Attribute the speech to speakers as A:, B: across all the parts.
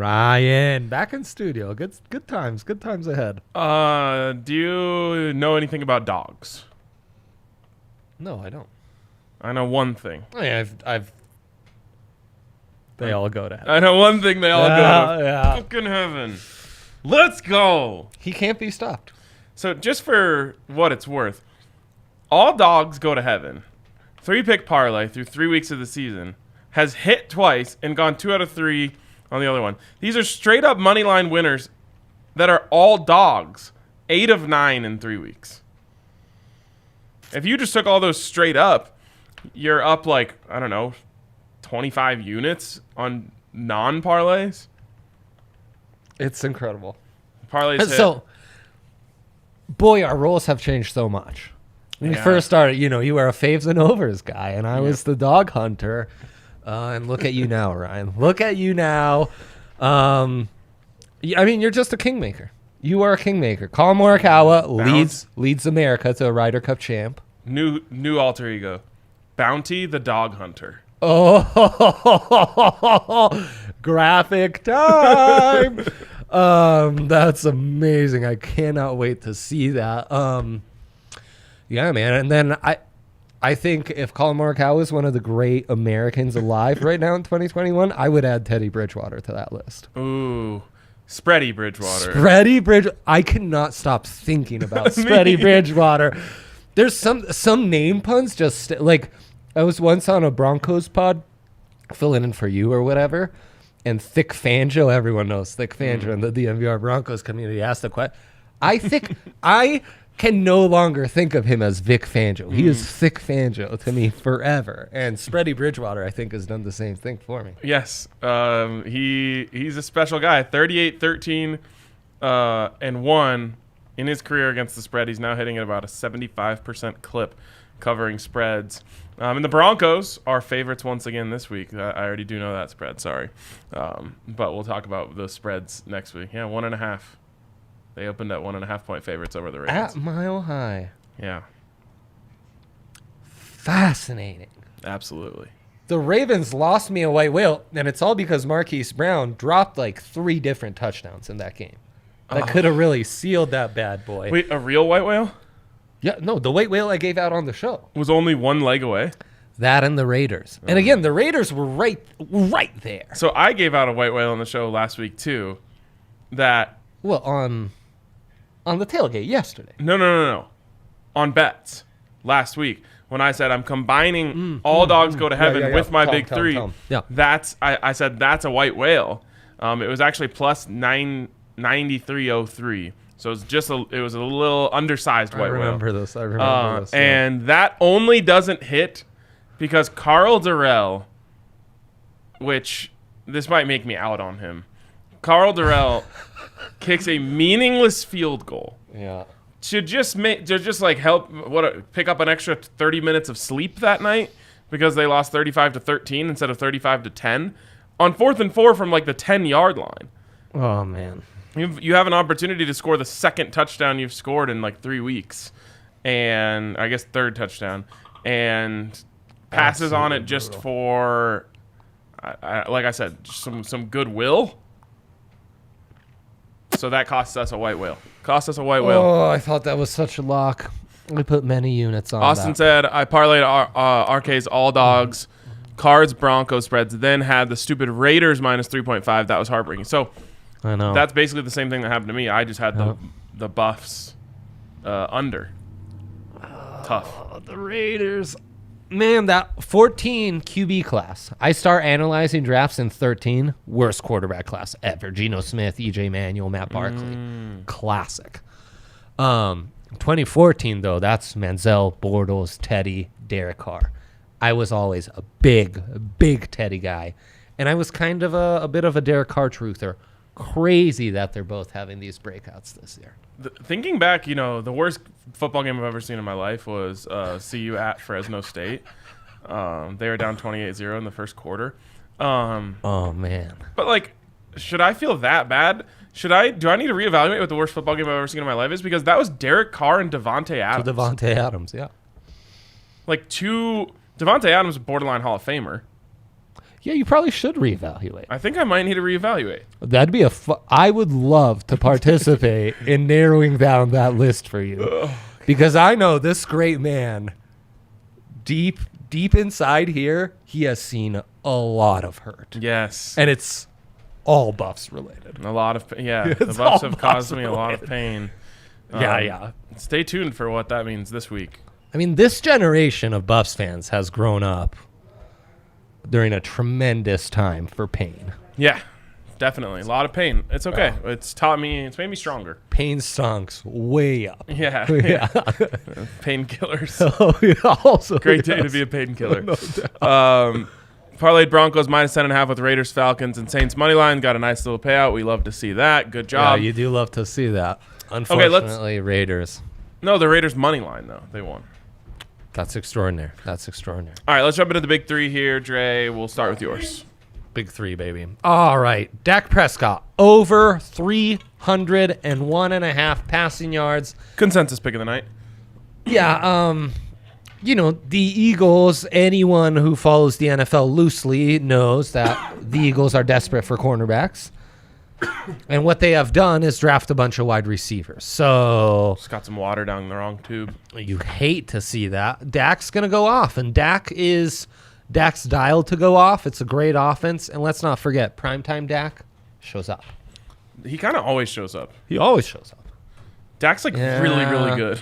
A: Ryan, back in studio. Good times ahead.
B: Do you know anything about dogs?
A: No, I don't.
B: I know one thing.
A: Oh, yeah, they all go to heaven.
B: I know one thing. They all go to
A: yeah.
B: fucking heaven. Let's go.
A: He can't be stopped.
B: So just for what it's worth, all dogs go to heaven. 3-pick parlay through 3 weeks of the season has hit twice and gone 2 out of 3 on the other one. These are straight up money line winners that are all dogs. 8 of 9 in 3 weeks. If you just took all those straight up, you're up like, I don't know, 25 units on non-parlays.
A: It's incredible.
B: Parlays
A: so, boy, our roles have changed so much. When we first started, you were a faves and overs guy, and I was the dog hunter. And look at you now, Ryan. Look at you now. I mean, you're just a kingmaker. You are a kingmaker. Colin Morikawa leads America to a Ryder Cup champ.
B: New alter ego. Bounty the dog hunter.
A: Oh, graphic time. That's amazing. I cannot wait to see that. Yeah, man. And then I think if Colin Morikawa is one of the great Americans alive right now in 2021, I would add Teddy Bridgewater to that list.
B: Ooh, Spready Bridgewater.
A: I cannot stop thinking about Spready Bridgewater. There's some name puns just like I was once on a Broncos pod filling in for you or whatever, and Thick Fangio, everyone knows Thick Fangio in the DNVR Broncos community asked a question. I can no longer think of him as Vic Fangio. He is Thick Fangio to me forever. And Spready Bridgewater, I think, has done the same thing for me.
B: Yes. He's a special guy. 38-13 and 1 in his career against the spread. He's now hitting at about a 75% clip covering spreads. And the Broncos are favorites once again this week. I already do know that spread. Sorry. But we'll talk about the spreads next week. Yeah, 1.5. They opened at 1.5-point favorites over the Ravens.
A: At Mile High.
B: Yeah.
A: Fascinating.
B: Absolutely.
A: The Ravens lost me a white whale, and it's all because Marquise Brown dropped like 3 different touchdowns in that game. That could have really sealed that bad boy.
B: Wait, a real white whale?
A: Yeah, no, the white whale I gave out on the show
B: was only 1 leg away.
A: That and the Raiders. And again, the Raiders were right there.
B: So I gave out a white whale on the show last week too. That
A: on the tailgate yesterday.
B: No. On bets last week when I said I'm combining all dogs go to heaven with my big 3.
A: Yeah.
B: I said that's a white whale. It was actually plus 993.03. So it was a little undersized white whale.
A: I remember this. Yeah.
B: And that only doesn't hit because Carl Durrell, which this might make me out on him. Carl Durrell kicks a meaningless field goal.
A: Yeah.
B: To just help pick up an extra 30 minutes of sleep that night because they lost 35-13 instead of 35-10 on 4th and 4 from like the 10-yard line.
A: Oh man.
B: You have an opportunity to score the second touchdown you've scored in like 3 weeks, and I guess third touchdown, and passes on it just for, like I said, some goodwill. So that costs us a white whale.
A: Oh, I thought that was such a lock. We put many units on
B: Austin said, I parlayed RK's all dogs, Cards, Broncos spreads, then had the stupid Raiders minus 3.5. That was heartbreaking. So
A: I know.
B: that's basically the same thing that happened to me. I just had the Buffs under. Tough.
A: The Raiders. Man, that 14 QB class. I start analyzing drafts in 13. Worst quarterback class ever. Geno Smith, EJ Manuel, Matt Barkley. Classic. 2014, though, that's Manziel, Bortles, Teddy, Derek Carr. I was always a big Teddy guy. And I was kind of a bit of a Derek Carr truther. Crazy that they're both having these breakouts this year.
B: Thinking back, the worst football game I've ever seen in my life was CU at Fresno State. They were down 28-0 in the first quarter.
A: Oh, man.
B: But, should I feel that bad? Do I need to reevaluate what the worst football game I've ever seen in my life is? Because that was Derek Carr and Devontae Adams.
A: Devontae Adams, yeah.
B: Devontae Adams is a borderline Hall of Famer.
A: Yeah, you probably should reevaluate.
B: I think I might need to reevaluate.
A: That'd be I would love to participate in narrowing down that list for you. Because I know this great man, deep inside here, he has seen a lot of hurt.
B: Yes.
A: And it's all Buffs related.
B: A lot of, yeah.
A: It's
B: The Buffs
A: all
B: have caused me a
A: Buffs
B: lot of pain.
A: Yeah.
B: Stay tuned for what that means this week.
A: I mean, this generation of Buffs fans has grown up during a tremendous time for pain.
B: Yeah, definitely. A lot of pain. It's okay. It's made me stronger.
A: Pain stonks way up.
B: Yeah.
A: Yeah.
B: Painkillers.
A: Oh, yeah. Also,
B: Great day
A: yes.
B: to be a painkiller.
A: No doubt.
B: Parlayed Broncos -10.5 with Raiders, Falcons, and Saints money line. Got a nice little payout. We love to see that. Good job.
A: Yeah, you do love to see that. Unfortunately, Raiders.
B: No, the Raiders money line though. They won.
A: That's extraordinary.
B: All right, let's jump into the big three here, Dre. We'll start with yours.
A: Big three, baby. All right. Dak Prescott, over 301.5 passing yards.
B: Consensus pick of the night.
A: Yeah, the Eagles, anyone who follows the NFL loosely knows that the Eagles are desperate for cornerbacks. And what they have done is draft a bunch of wide receivers. So
B: Just got some water down the wrong tube.
A: you hate to see that. Dak's going to go off, and Dak's dialed to go off. It's a great offense. And let's not forget, primetime Dak shows up.
B: He kind of always shows up.
A: He always shows up.
B: Dak's really, really good.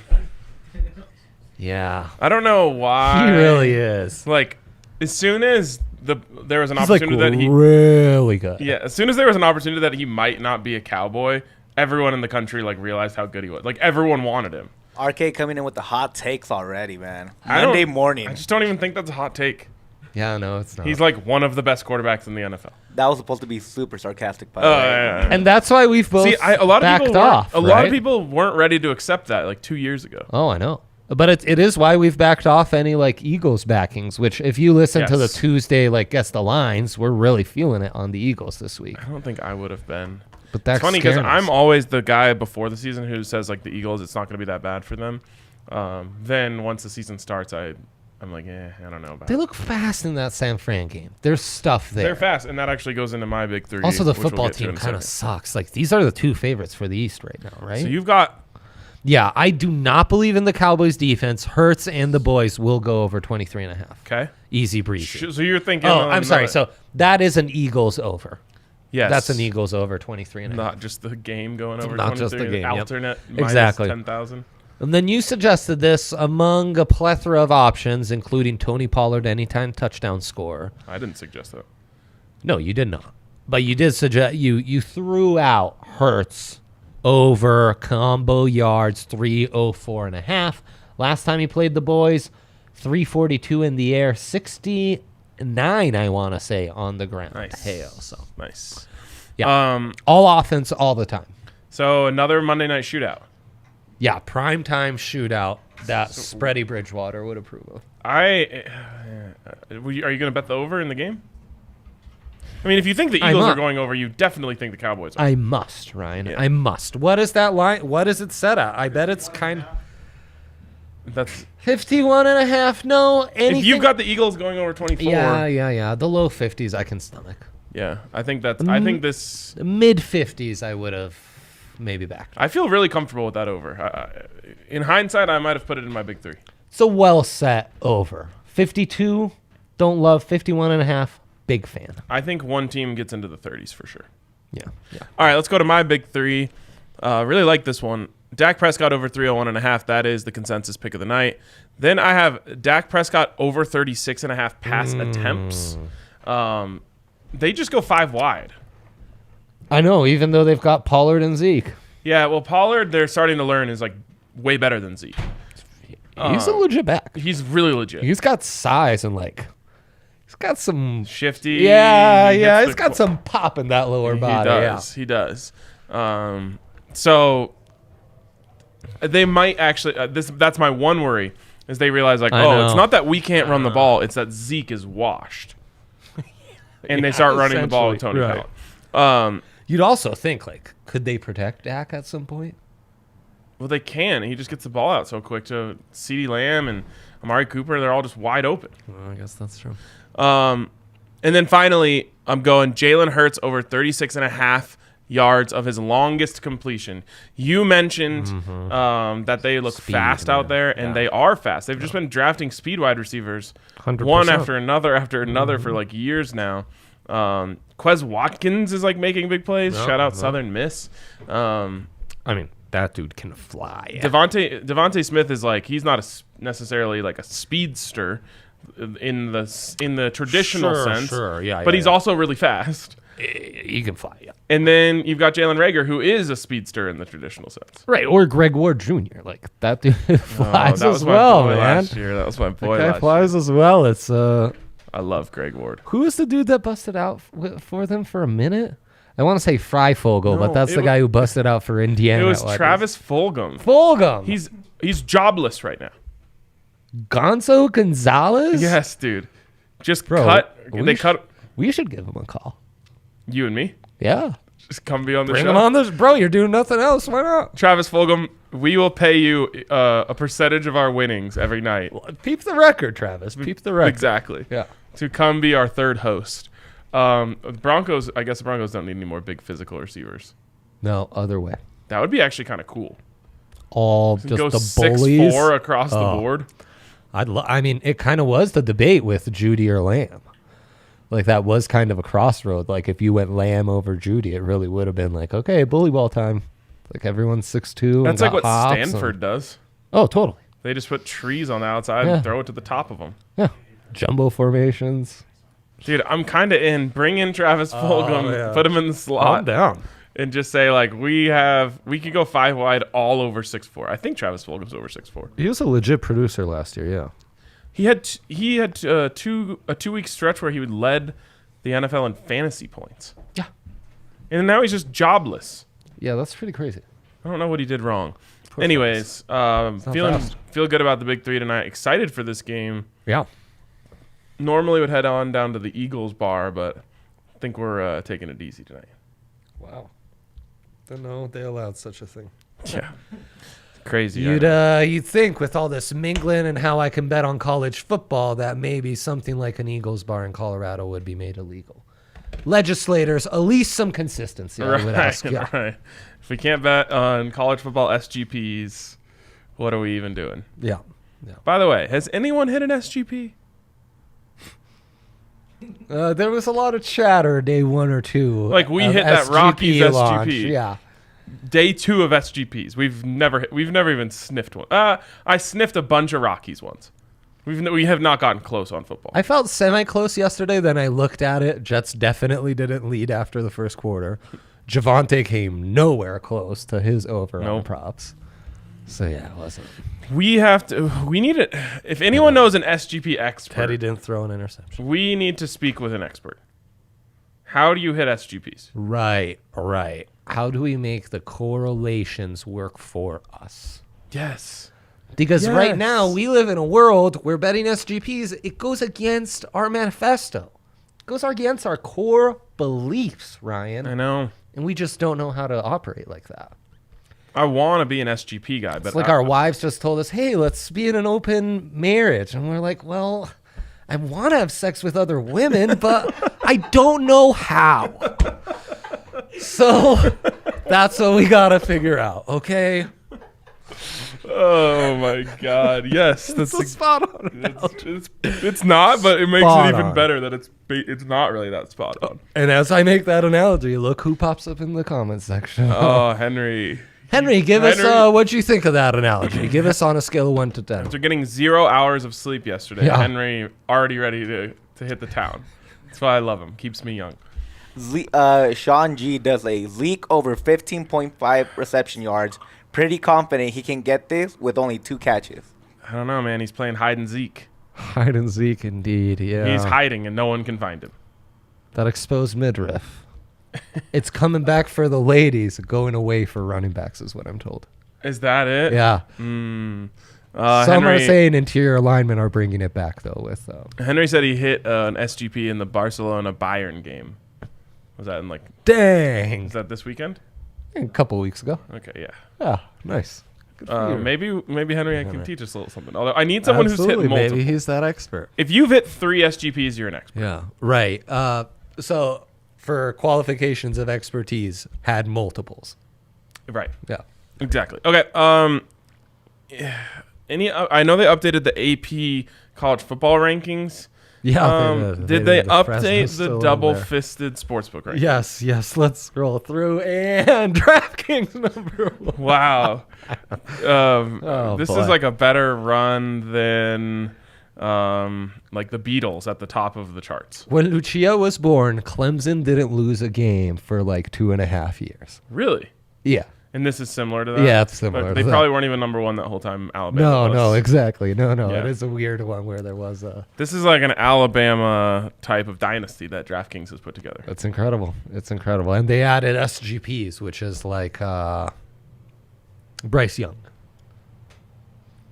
A: Yeah.
B: I don't know why.
A: He really is.
B: Like, as soon as there was an
A: He's
B: opportunity that he
A: really good.
B: Yeah, as soon as there was an opportunity that he might not be a Cowboy, everyone in the country realized how good he was. Like, everyone wanted him.
C: RK coming in with the hot takes already, man.
B: I
C: Monday morning.
B: I just don't even think that's a hot take.
A: Yeah, no, it's not.
B: He's like one of the best quarterbacks in the NFL.
C: That was supposed to be super sarcastic, by the way.
B: Yeah.
A: And that's why we've both
B: A lot of people
A: off.
B: A lot of people weren't ready to accept that like 2 years ago.
A: Oh, I know. But it is why we've backed off any Eagles backings, which if you listen to the
B: Yes.
A: Tuesday guess the lines, we're really feeling it on the Eagles this week.
B: I don't think I would have been.
A: But that's
B: It's funny because I'm always the guy before the season who says the Eagles, it's not going to be that bad for them. Then once the season starts, I'm like, I don't know about
A: They
B: it.
A: look fast in that San Fran game. There's stuff there.
B: They're fast, and that actually goes into my big three.
A: Also, the
B: which we'll
A: football
B: get to in
A: team
B: a
A: kind of
B: second.
A: sucks. These are the two favorites for the East right now, right?
B: So you've got
A: Yeah, I do not believe in the Cowboys defense. Hurts and the boys will go over 23.5.
B: okay.
A: Easy breezy.
B: So you're thinking?
A: Oh, I'm sorry. So that is an Eagles over.
B: yes,
A: That's an Eagles over 23.5.
B: Not just the game going over.
A: Not just the
B: 23,
A: game, yep.
B: Alternate.
A: Exactly.
B: Minus 10,000.
A: And then you suggested this among a plethora of options, including Tony Pollard anytime touchdown scorer.
B: I didn't suggest that.
A: No, you did not. But you did suggest you threw out Hurts over combo yards 304.5. Last time he played the boys, 342 in the air, 69 I want to say on the ground.
B: Nice.
A: Hail, so
B: Nice.
A: yeah, all offense all the time.
B: So another Monday night shootout.
A: Yeah, primetime shootout that Spready Bridgewater would approve of.
B: Are you going to bet the over in the game? I mean, if you think the Eagles are going over, you definitely think the Cowboys are.
A: I must, Ryan.
B: Yeah.
A: I must. What is that line? What is it set at? I bet it's
B: That's
A: 51.5. No, anything.
B: if you've got the Eagles going over 24.
A: Yeah. The low 50s I can stomach.
B: Yeah, I think this.
A: The mid 50s I would have maybe backed.
B: I feel really comfortable with that over. In hindsight, I might have put it in my big three.
A: It's a well set over. 52, don't love. 51.5, big fan.
B: I think one team gets into the 30s for sure.
A: Yeah.
B: All right, let's go to my big three. Really like this one. Dak Prescott over 301.5. That is the consensus pick of the night. Then I have Dak Prescott over 36.5 pass attempts. They just go 5 wide.
A: I know, even though they've got Pollard and Zeke.
B: Yeah, well, Pollard, they're starting to learn, is way better than Zeke.
A: He's a legit back.
B: He's really legit.
A: He's got size and he's got some
B: Shifty.
A: Yeah, he's got some pop in that lower body.
B: He does. So they might actually. That's my one worry is they realize it's not that we can't run the ball; it's that Zeke is washed, and they start running the ball with Tony
A: right.
B: Pollard.
A: You'd also think could they protect Dak at some point?
B: Well, they can. He just gets the ball out so quick to CeeDee Lamb and Amari Cooper. They're all just wide open.
A: Well, I guess that's true.
B: And then finally, I'm going Jalen Hurts over 36.5 yards of his longest completion. You mentioned that they look fast out there, and they are fast. They've just been drafting speed wide receivers
A: 100%.
B: one after another for like years now. Quez Watkins is like making big plays. Shout out Southern Miss.
A: I mean, that dude can fly. Yeah.
B: Devontae Smith is like, he's not necessarily like a speedster in the traditional sense. But he's also really fast.
A: He can fly, yeah.
B: And then you've got Jalen Reagor, who is a speedster in the traditional sense.
A: Right, or Greg Ward Jr. Like, that dude flies
B: that was
A: as
B: my
A: well,
B: boy
A: man.
B: last year. That was my boy
A: That guy
B: last
A: flies
B: year.
A: as well. It's
B: I love Greg Ward.
A: who is the dude that busted out for them for a minute? I want to say Freifogel, but that's the guy who busted out for Indiana.
B: It was Travis Fulgham.
A: Fulgham.
B: He's jobless right now.
A: Gonzo Gonzalez?
B: Yes, dude. Just
A: Bro,
B: cut.
A: we
B: They
A: sh-
B: cut
A: We should give him a call.
B: you and me.
A: Yeah.
B: Just come be on the
A: Bring
B: show.
A: him on this. Bro, you're doing nothing else. Why not?
B: Travis Fulgham, we will pay you a percentage of our winnings every night.
A: Peep the record, Travis. Peep the record.
B: Exactly.
A: Yeah.
B: To come be our third host. Broncos, I guess the Broncos don't need any more big physical receivers.
A: No, other way.
B: That would be actually kind of cool.
A: All
B: Go
A: just the bullies.
B: 6'4" across the board.
A: I mean, it kind of was the debate with Judy or Lamb. Like, that was kind of a crossroad. Like, if you went Lamb over Judy, it really would have been like, okay, bully ball time. Like, everyone's 6'2".
B: That's like what
A: hops
B: Stanford does.
A: Oh, totally.
B: They just put trees on the outside and throw it to the top of them.
A: Yeah. Jumbo formations.
B: Dude, I'm kind of in. Bring in Travis Fulgham, put him in the slot.
A: Calm down.
B: And just say, like, we could go 5 wide all over 6'4". I think Travis Fulgham's over 6'4".
A: He was a legit producer last year, yeah.
B: He had a 2-week stretch where he led the NFL in fantasy points.
A: Yeah.
B: And now he's just jobless.
A: Yeah, that's pretty crazy.
B: I don't know what he did wrong.
A: Poor
B: Anyways,
A: fast.
B: feel good about the big three tonight. Excited for this game.
A: Yeah.
B: Normally would head on down to the Eagles bar, but I think we're taking it easy tonight.
A: Wow. Didn't know they allowed such a thing.
B: Yeah. Crazy.
A: You'd think with all this mingling and how I can bet on college football that maybe something like an Eagles bar in Colorado would be made illegal. Legislators, at least some consistency, I would ask. Yeah.
B: Right. If we can't bet on college football SGPs, what are we even doing?
A: Yeah.
B: By the way, has anyone hit an SGP?
A: There was a lot of chatter day 1 or 2.
B: Like, we
A: of
B: hit that Rockies
A: launch.
B: SGP.
A: Yeah.
B: Day 2 of SGPs. We've never even sniffed one. I sniffed a bunch of Rockies once. We have not gotten close on football.
A: I felt semi-close yesterday. Then I looked at it. Jets definitely didn't lead after the first quarter. Javonte came nowhere close to his over on props. So, yeah, it wasn't.
B: We need it. If anyone knows an SGP expert,
A: Teddy didn't throw an interception.
B: we need to speak with an expert. How do you hit SGPs?
A: Right. How do we make the correlations work for us?
B: Yes.
A: Because right now we live in a world where betting SGPs, it goes against our manifesto. It goes against our core beliefs, Ryan.
B: I know.
A: And we just don't know how to operate like that.
B: I want to be an SGP guy, but
A: It's like our wives just told us, hey, let's be in an open marriage. And we're like, well, I want to have sex with other women, but I don't know how. So that's what we got to figure out, okay?
B: Oh my God! Yes, that's
A: a spot on.
B: It's not, but it makes
A: Spot
B: it even
A: on.
B: better that it's not really that spot on.
A: And as I make that analogy, look who pops up in the comments section.
B: Oh, Henry.
A: Henry, give us what you think of that analogy. Give us on a scale of 1 to 10.
B: After getting 0 hours of sleep yesterday,
A: Yeah.
B: Henry already ready to hit the town. That's why I love him. Keeps me young.
C: Sean G does a Zeke over 15.5 reception yards. Pretty confident he can get this with only 2 catches.
B: I don't know, man. He's playing hide and seek.
A: Hide and seek, indeed. Yeah.
B: He's hiding and no one can find him.
A: That exposed midriff. It's coming back for the ladies, going away for running backs is what I'm told.
B: Is that it?
A: Yeah.
B: Some
A: Some are saying interior linemen are bringing it back, though. With
B: Henry said he hit an SGP in the Barcelona-Bayern game. Was that in
A: Dang.
B: is that this weekend?
A: A couple weeks ago.
B: Okay, yeah.
A: Yeah, nice. for you.
B: Maybe Henry can teach us a little something. Although I need someone who's hit multiple.
A: Maybe he's that expert.
B: If you've hit 3 SGPs, you're an expert.
A: Yeah, right. So for qualifications of expertise, had multiples.
B: Right.
A: Yeah.
B: Exactly. Okay. I know they updated the AP college football rankings.
A: Yeah.
B: Did they update the double-fisted sportsbook ranking?
A: Yes. Let's scroll through and DraftKings number 1.
B: Wow. This
A: boy.
B: is like a better run than like the Beatles at the top of the charts.
A: When Lucia was born, Clemson didn't lose a game for like 2.5 years.
B: Really?
A: Yeah.
B: And this is similar to that?
A: Yeah, it's similar.
B: But they probably weren't even number 1 that whole time. Alabama was.
A: No, exactly. No.
B: Yeah.
A: It is a weird one where there was a.
B: This is like an Alabama type of dynasty that DraftKings has put together.
A: It's incredible. And they added SGPs, which is like Bryce Young.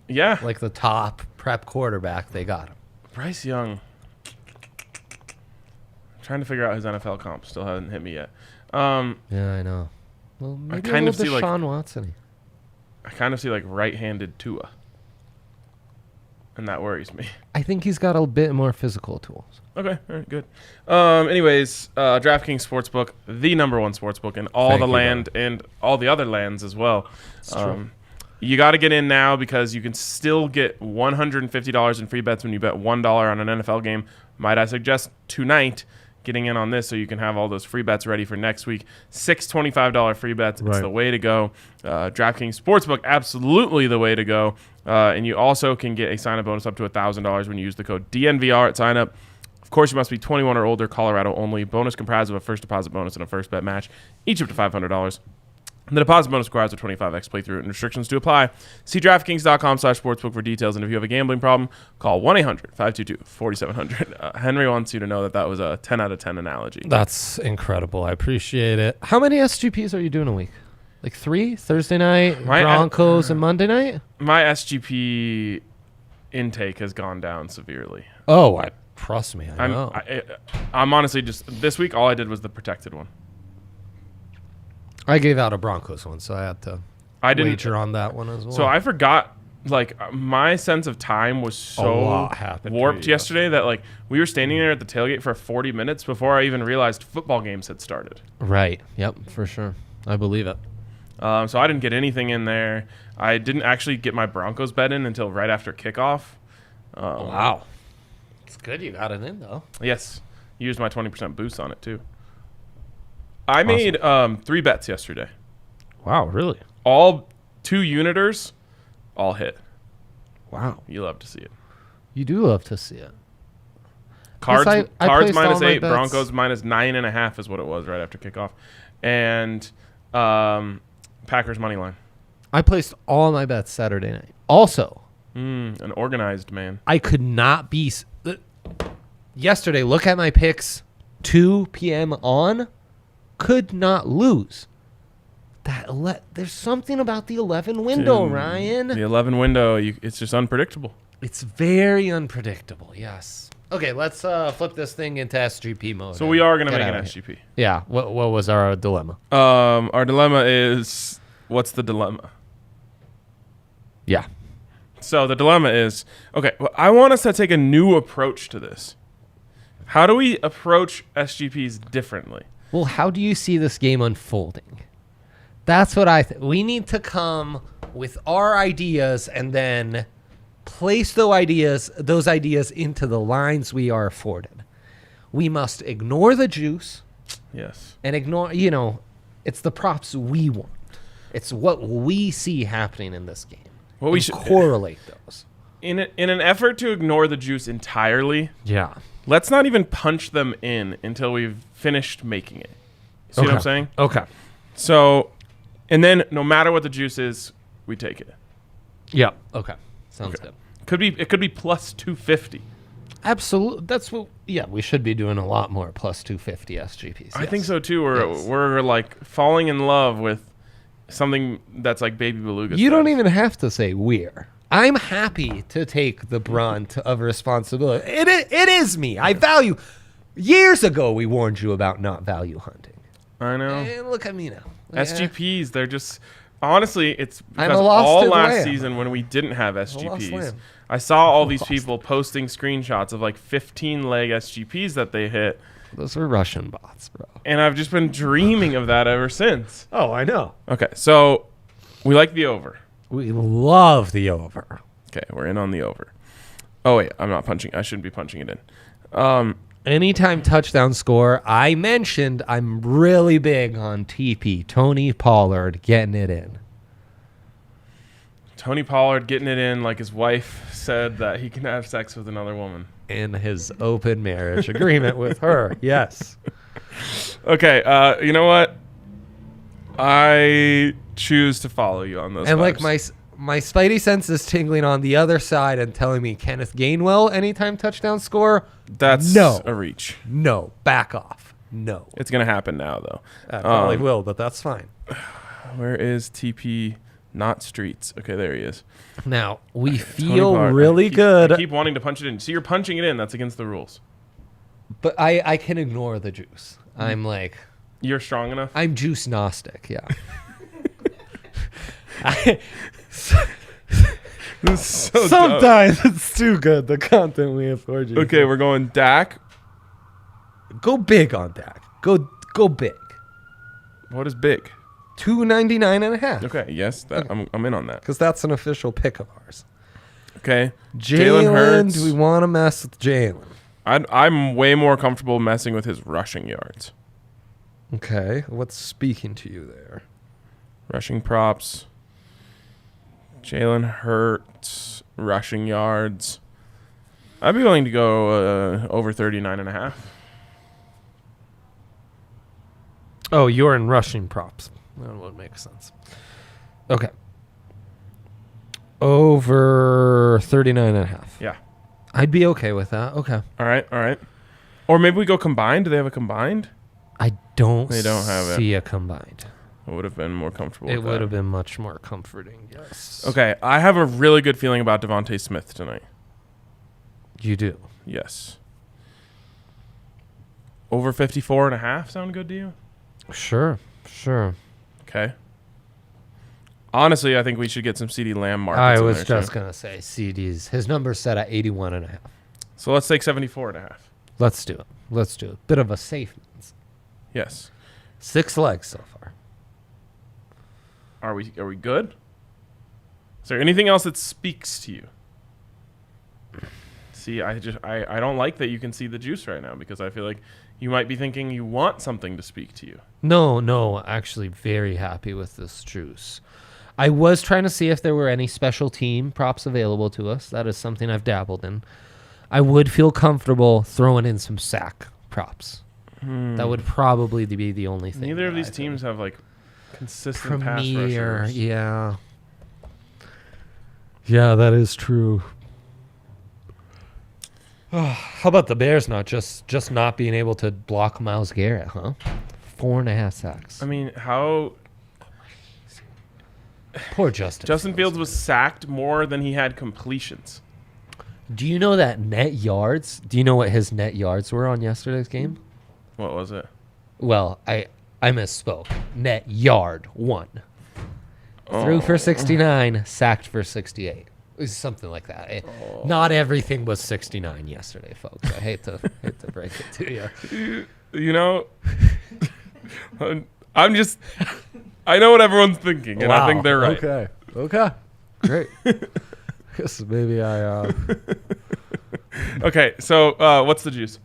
B: Yeah.
A: Like the top prep quarterback, they got him.
B: Bryce Young. I'm trying to figure out his NFL comp. Still hasn't hit me yet.
A: Yeah, I know. Well, maybe
B: kind of see
A: Deshaun Watson.
B: I kind of see like right-handed Tua. And that worries me.
A: I think he's got a bit more physical tools.
B: Okay, all right, good. Anyways, DraftKings Sportsbook, the number 1 sportsbook in all the land and all the other lands as well.
A: It's true.
B: You got to get in now because you can still get $150 in free bets when you bet $1 on an NFL game. Might I suggest tonight getting in on this so you can have all those free bets ready for next week. 6 $25 free bets. It's the way to go. DraftKings Sportsbook, absolutely the way to go. And you also can get a sign-up bonus up to $1,000 when you use the code DNVR at sign-up. Of course, you must be 21 or older, Colorado only. Bonus comprised of a first deposit bonus and a first bet match, each up to $500. The deposit bonus requires a 25x playthrough and restrictions to apply. See DraftKings.com/sportsbook for details. And if you have a gambling problem, call 1-800-522-4700. Henry wants you to know that was a 10 out of 10 analogy.
A: That's incredible. I appreciate it. How many SGPs are you doing a week? Like 3? Thursday night, Broncos, and Monday night?
B: My SGP intake has gone down severely.
A: Oh, trust me. I know.
B: I'm honestly just, this week, all I did was the protected one.
A: I gave out a Broncos one, so I had to wager on that one as well.
B: So I forgot, like, my sense of time was so warped yesterday that, like, we were standing there at the tailgate for 40 minutes before I even realized football games had started.
A: Right. Yep, for sure. I believe it.
B: So I didn't get anything in there. I didn't actually get my Broncos bet in until right after kickoff.
A: Wow. It's good you got it in, though.
B: Yes. Used my 20% boost on it, too. I made 3 bets yesterday.
A: Wow, really?
B: All 2 uniters, all hit.
A: Wow.
B: You love to see it.
A: You do love to see it.
B: Cards
A: I
B: minus 8, Broncos minus 9.5 is what it was right after kickoff. And Packers money line.
A: I placed all my bets Saturday night. Also,
B: an organized man.
A: I could not be... yesterday, look at my picks. 2 p.m. on... could not lose. There's something about the 11 window, Ryan.
B: The 11 window, it's just unpredictable.
A: It's very unpredictable, yes. Okay, let's flip this thing into SGP mode.
B: So we are going to make an SGP.
A: Yeah, what was our dilemma?
B: Our dilemma is, what's the dilemma?
A: Yeah.
B: So the dilemma is, okay, well, I want us to take a new approach to this. How do we approach SGPs differently?
A: Well, how do you see this game unfolding? That's what I think. We need to come with our ideas and then place those ideas into the lines we are afforded. We must ignore the juice.
B: Yes.
A: And ignore, it's the props we want. It's what we see happening in this game.
B: Well, we should
A: correlate those.
B: In an effort to ignore the juice entirely.
A: Yeah.
B: Let's not even punch them in until we've finished making it. See what I'm saying?
A: Okay.
B: So, and then no matter what the juice is, we take it.
A: Yeah. Okay. Sounds good.
B: It could be plus 250.
A: Absolutely. That's what. Yeah, we should be doing a lot more plus 250 SGPs.
B: I think so too. We're like falling in love with something that's like Baby Beluga.
A: You don't even have to say we're. I'm happy to take the brunt of responsibility. It is me. I value. Years ago, we warned you about not value hunting.
B: I know.
A: And look at me now.
B: SGPs, Honestly, it's
A: I'm
B: because
A: a lost
B: all
A: to
B: last
A: lamb.
B: season when we didn't have
A: lost
B: SGPs,
A: lamb.
B: I saw all these people posting screenshots of like 15-leg SGPs that they hit,
A: Those were Russian bots, bro.
B: and I've just been dreaming of that ever since.
A: Oh, I know.
B: Okay, so we like the over.
A: We love the over.
B: Okay, we're in on the over. Oh wait, I'm not punching. I shouldn't be punching it in.
A: Anytime touchdown score, I mentioned I'm really big on TP, Tony Pollard, getting it in.
B: Tony Pollard getting it in like his wife said that he can have sex with another woman.
A: In his open marriage agreement with her, yes.
B: Okay, you know what? I choose to follow you on those.
A: And like
B: vibes.
A: my spidey sense is tingling on the other side and telling me Kenneth Gainwell anytime touchdown score.
B: That's
A: No.
B: a reach.
A: No, back off. No.
B: It's gonna happen now though.
A: Probably will, but that's fine.
B: Where is TP? Not Streets. Okay, there he is.
A: Now, we
B: Tony
A: feel
B: Pollard.
A: really good,
B: I keep wanting to punch it in. See, you're punching it in. That's against the rules.
A: but I can ignore the juice. I'm like,
B: You're strong enough.
A: I'm juice gnostic, yeah.
B: This is so dumb.
A: Sometimes it's too good, the content we afford you.
B: Okay, we're going Dak.
A: Go big on Dak. Go big.
B: What is big?
A: 299 and a half.
B: Okay, yes, I'm in on that.
A: Because that's an official pick of ours.
B: Okay,
A: Jalen, do we want to mess with Jalen?
B: I'm way more comfortable messing with his rushing yards.
A: Okay, what's speaking to you there?
B: Rushing props. Jalen Hurts, rushing yards. I'd be willing to go over 39.5.
A: Oh, you're in rushing props. That would make sense. Okay. Over 39 and a half.
B: Yeah.
A: I'd be okay with that. Okay.
B: All right. Or maybe we go combined. Do they have a combined?
A: I don't
B: They don't have it.
A: see a combined.
B: I would have been more comfortable
A: It
B: with
A: would
B: that.
A: have been much more comforting, yes.
B: Okay, I have a really good feeling about Devontae Smith tonight.
A: You do.
B: Yes. Over 54.5 sound good to you?
A: Sure.
B: Okay. Honestly, I think we should get some CD Lamb markets
A: I
B: in
A: was
B: there,
A: just
B: too.
A: going to say CDs. His number's set at 81 and a half.
B: So let's take 74.5.
A: Let's do it. Bit of a safe ones.
B: Yes.
A: 6 legs so far.
B: Are we good? Is there anything else that speaks to you? See, I don't like that you can see the juice right now because I feel like you might be thinking you want something to speak to you.
A: No, actually very happy with this juice. I was trying to see if there were any special team props available to us. That is something I've dabbled in. I would feel comfortable throwing in some sack props. That would probably be the only thing.
B: Neither of
A: that
B: these
A: I think.
B: teams have like consistent pass
A: Premier,
B: rushers.
A: yeah. Yeah, that is true. How about the Bears not just not being able to block Myles Garrett, huh? 4.5 sacks.
B: I mean, how
A: Poor Justin.
B: Justin Fields was sacked more than he had completions.
A: Do you know that net yards? Do you know what his net yards were on yesterday's game?
B: What was it?
A: Well, I misspoke. Net yard 1. Threw for 69, sacked for 68. It was something like that. Not everything was 69 yesterday, folks. I hate to break it to you.
B: You know, I know what everyone's thinking, and I think they're right.
A: Okay. Great. Guess maybe I
B: Okay, so what's the juice?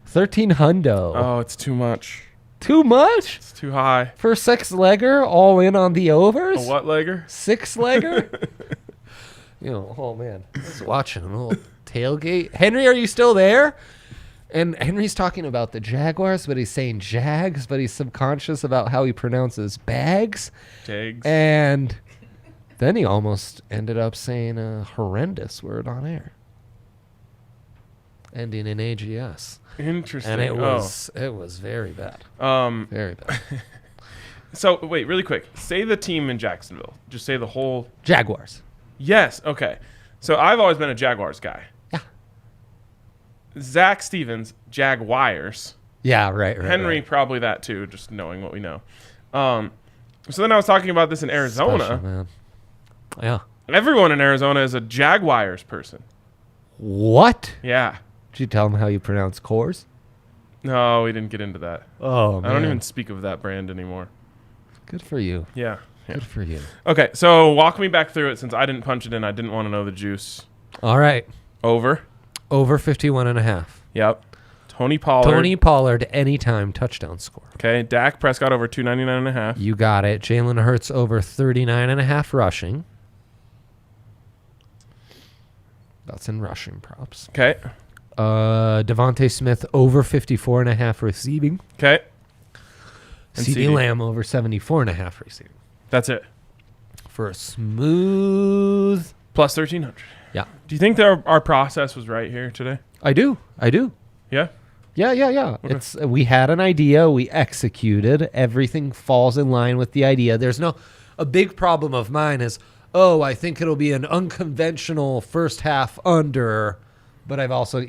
A: 13 hundo.
B: Oh, it's too much.
A: Too much
B: It's too high.
A: for 6-legger. All in on the overs.
B: A what legger?
A: 6-legger. Oh man, I was watching a little tailgate. Henry, are you still there? And Henry's talking about the Jaguars, but he's saying Jags, but he's subconscious about how he pronounces bags.
B: Jags.
A: And then he almost ended up saying a horrendous word on air, ending in AGS.
B: Interesting.
A: And it was very bad. Very bad.
B: So wait, really quick. Say the team in Jacksonville. Just say the whole.
A: Jaguars.
B: Yes. Okay. So I've always been a Jaguars guy.
A: Yeah.
B: Zach Stevens, Jaguars.
A: Yeah. Right.
B: Henry
A: right.
B: probably that too. Just knowing what we know. So then I was talking about this in Arizona.
A: Special, man. Yeah.
B: Everyone in Arizona is a Jaguars person.
A: What?
B: Yeah.
A: Did you tell them how you pronounce Coors?
B: No, we didn't get into that.
A: Oh, man.
B: I don't even speak of that brand anymore.
A: Good for you.
B: Yeah.
A: Good for you.
B: Okay, so walk me back through it since I didn't punch it in. I didn't want to know the juice.
A: All right.
B: Over.
A: Over 51.5.
B: Yep. Tony Pollard.
A: Tony Pollard, anytime touchdown score.
B: Okay. Dak Prescott over 299.5.
A: You got it. Jalen Hurts over 39.5 rushing. That's in rushing props.
B: Okay.
A: Devontae Smith over 54.5 receiving.
B: Okay. And
A: CD Lamb over 74.5 receiving.
B: That's it.
A: For a smooth.
B: Plus 1,300.
A: Yeah.
B: Do you think that our process was right here today?
A: I do.
B: Yeah?
A: Yeah.
B: Okay.
A: It's we had an idea, we executed. Everything falls in line with the idea. There's no a big problem of mine is, I think it'll be an unconventional first half under, but I've also,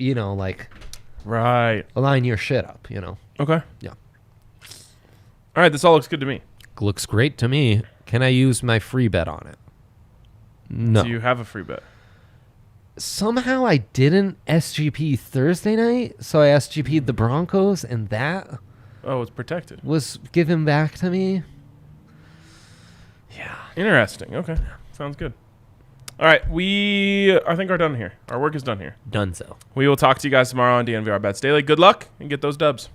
B: Right.
A: align your shit up,
B: Okay.
A: Yeah.
B: All right, this all looks good to me.
A: Looks great to me. Can I use my free bet on it? No.
B: Do you have a free bet?
A: Somehow I didn't SGP Thursday night, so I SGP'd the Broncos, and that
B: Oh, it's protected.
A: was given back to me. Yeah.
B: Interesting. Okay. Sounds good. All right, I think are done here. Our work is done here.
A: Dunzo.
B: We will talk to you guys tomorrow on DNVR Bets Daily. Good luck and get those dubs.